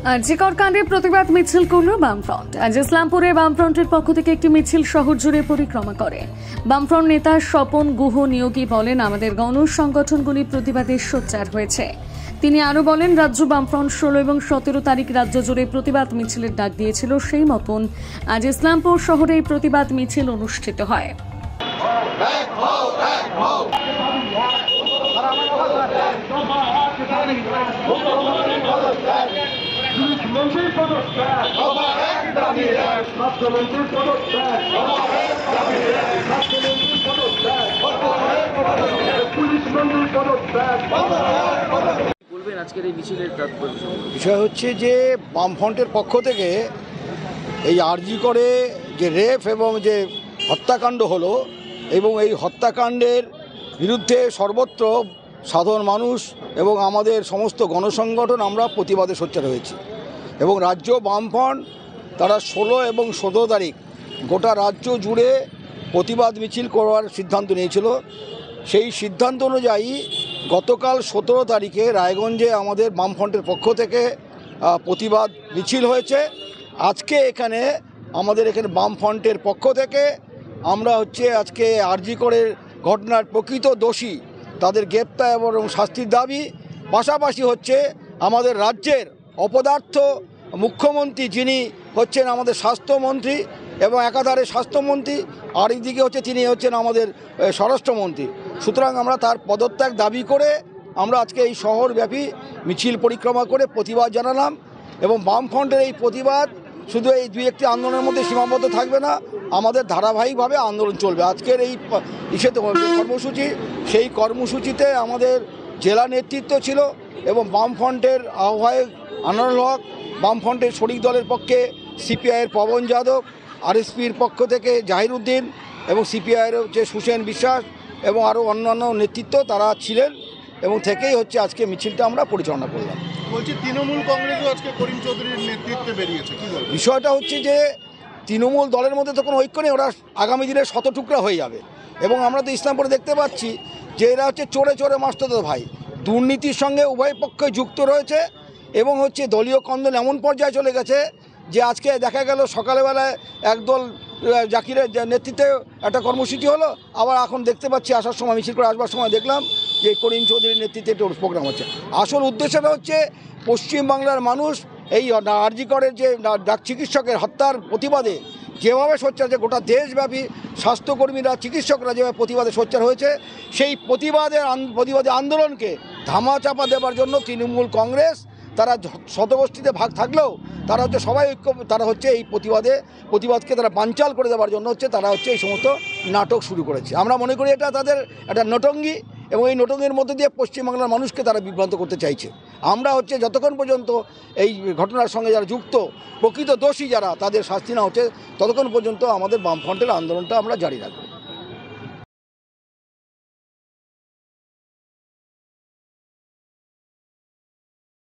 জিকর কাণ্ডের প্রতিবাদ মিছিল করল বামফ্রন্ট। আজ ইসলামপুরে বামফ্রন্টের পক্ষ থেকে একটি মিছিল শহর জুড়ে পরিক্রমা করে। বামফ্রন্ট নেতা স্বপন গুহ নিয়োগী বলেন, আমাদের গণ সংগঠনগুলি প্রতিবাদে সোচ্চার হয়েছে। তিনি আরও বলেন, রাজ্য বামফ্রন্ট 16 এবং 17 তারিখ রাজ্য জুড়ে প্রতিবাদ মিছিলের ডাক দিয়েছিল। সেই মতন আজ ইসলামপুর শহরে এই প্রতিবাদ মিছিল অনুষ্ঠিত হয়। বিষয় হচ্ছে যে বামফ্রন্টের পক্ষ থেকে এই আরজি করে যে রেপ এবং যে হত্যাকাণ্ড হলো এবং এই হত্যাকাণ্ডের বিরুদ্ধে সর্বত্র সাধারণ মানুষ এবং আমাদের সমস্ত গণসংগঠন আমরা প্রতিবাদে সোচ্চার হয়েছি এবং রাজ্য বামফ্রন্ট তারা 16 এবং 17 তারিখ গোটা রাজ্য জুড়ে প্রতিবাদ মিছিল করার সিদ্ধান্ত নিয়েছিল। সেই সিদ্ধান্ত অনুযায়ী গতকাল 17 তারিখে রায়গঞ্জে আমাদের বামফ্রন্টের পক্ষ থেকে প্রতিবাদ মিছিল হয়েছে। আজকে এখানে আমাদের এখানে বামফ্রন্টের পক্ষ থেকে আমরা আজকে আরজি করের ঘটনার প্রকৃত দোষী তাদের গ্রেপ্তার এবং শাস্তির দাবি, পাশাপাশি আমাদের রাজ্যের অপদার্থ মুখ্যমন্ত্রী যিনি আমাদের স্বাস্থ্যমন্ত্রী এবং একাধারে স্বাস্থ্যমন্ত্রী, আর এইদিকে তিনি আমাদের স্বরাষ্ট্রমন্ত্রী। সুতরাং আমরা তার পদত্যাগ দাবি করে আমরা আজকে এই শহরব্যাপী মিছিল পরিক্রমা করে প্রতিবাদ জানালাম এবং বামফ্রন্টের এই প্রতিবাদ শুধু এই 2-1টি আন্দোলনের মধ্যে সীমাবদ্ধ থাকবে না, আমাদের ধারাবাহিকভাবে আন্দোলন চলবে। আজকের এই কর্মসূচি, সেই কর্মসূচিতে আমাদের জেলা নেতৃত্ব ছিল এবং বামফ্রন্টের আহ্বায়ক আনোয়ারুল হক, বামফ্রন্টের শরিক দলের পক্ষে সিপিআইয়ের পবন যাদব, আরএসপির পক্ষ থেকে জাহির উদ্দিন এবং সিপিআইয়ের সুসেন বিশ্বাস এবং আরও অন্যান্য নেতৃত্ব তারা ছিলেন এবং থেকেই আজকে মিছিলটা আমরা পরিচালনা করলাম। বলছি, তৃণমূল কংগ্রেসও আজকে করিম চৌধুরীর নেতৃত্বে বেরিয়েছে, কি বলবেন? বিষয়টা যে তৃণমূল দলের মধ্যে তো কোনো ঐক্য নেই, ওরা আগামী দিনে শতটুকরা হয়ে যাবে এবং আমরা তো ইসলামপুরে দেখতে পাচ্ছি যে এরা চোরে চোরে মাস্টারদা ভাই, দুর্নীতির সঙ্গে উভয় পক্ষে যুক্ত রয়েছে এবং দলীয় কন্দল এমন পর্যায়ে চলে গেছে যে আজকে দেখা গেল সকালবেলায় একদল জাকিরের নেতৃত্বে একটা কর্মসূচি হলো, আবার এখন দেখতে পাচ্ছি আসার সময় মিছিল করে আসবার সময় দেখলাম যে করিম চৌধুরীর নেতৃত্বে একটা প্রোগ্রাম হচ্ছে। আসল উদ্দেশ্যটা পশ্চিমবাংলার মানুষ এই আরজি করের যে ডাক চিকিৎসকের হত্যার প্রতিবাদে যেভাবে সোচ্চার, যে গোটা দেশব্যাপী স্বাস্থ্যকর্মীরা চিকিৎসকরা যেভাবে প্রতিবাদে সোচ্চার হয়েছে, সেই প্রতিবাদী আন্দোলনকে ধামাচাপা দেওয়ার জন্য তৃণমূল কংগ্রেস তারা শতগোষ্ঠীতে ভাগ থাকলেও তারা সবাই ঐক্য, তারা এই প্রতিবাদকে তারা বানচাল করে দেওয়ার জন্য তারা এই সমস্ত নাটক শুরু করেছে। আমরা মনে করি এটা তাদের একটা নটঙ্গি এবং এই নটঙ্গির মধ্যে দিয়ে পশ্চিমবাংলার মানুষকে তারা বিভ্রান্ত করতে চাইছে। আমরা যতক্ষণ পর্যন্ত এই ঘটনার সঙ্গে যারা যুক্ত, প্রকৃত দোষী যারা, তাদের শাস্তি না ততক্ষণ পর্যন্ত আমাদের বামফ্রন্টের আন্দোলনটা আমরা জারি রাখব।